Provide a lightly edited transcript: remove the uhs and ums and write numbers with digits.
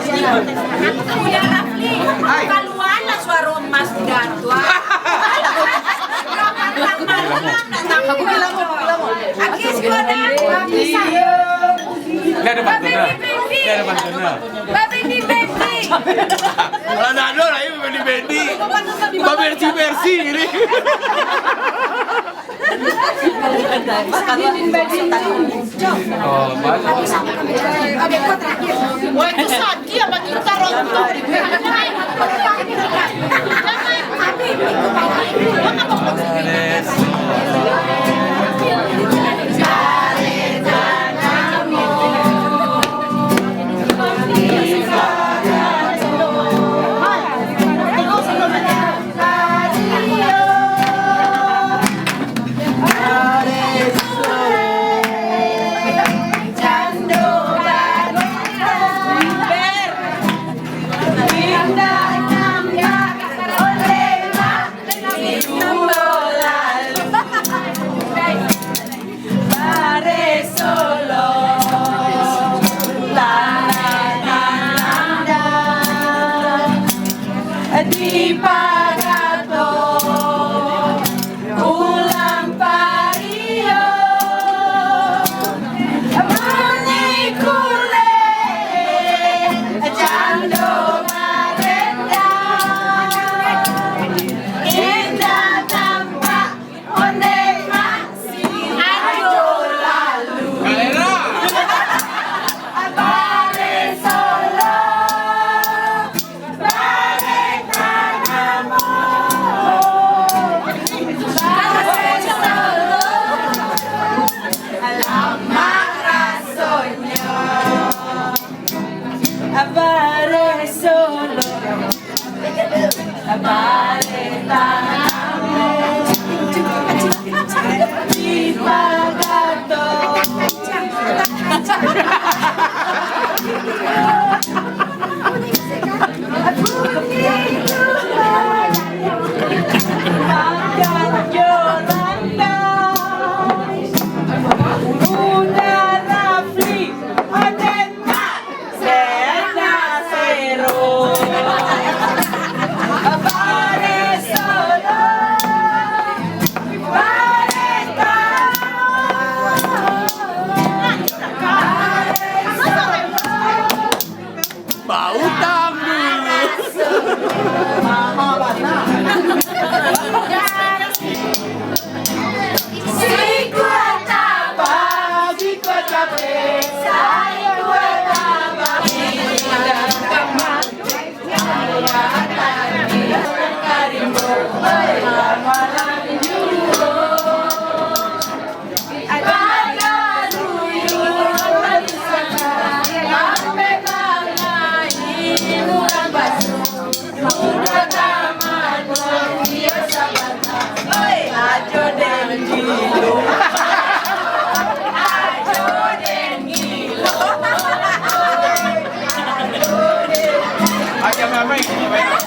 Kuya Rafli, kaluan na suaro mas gato. Akis ko na. Gak ada pantuna. Gak ada pantuna. Baby ni baby. Kalau nado lah ini bendi bendi. Bersih bersih ini. Oh, bagus. Wah itu sakit apa kita rontok. Di pagato ulang pario manikule jando marenda indah tampak onde masih ajo lalu Bare Solo Abare solo, abare tanamo, di pagato. Makan Yolanda, Bunda Rafli, Adeta, Zena Zero. Bare Solo, bare Bau dulu. Si kuataba, si kuatabe, sai kuataba, tidak kaman, ya tadi karimbo, malam jumbo, ada duyu, sampai bangai murang basu, muda taman, biasa bata, ajo den gilo, ajo den gilo, Aja mamai. mamai lah.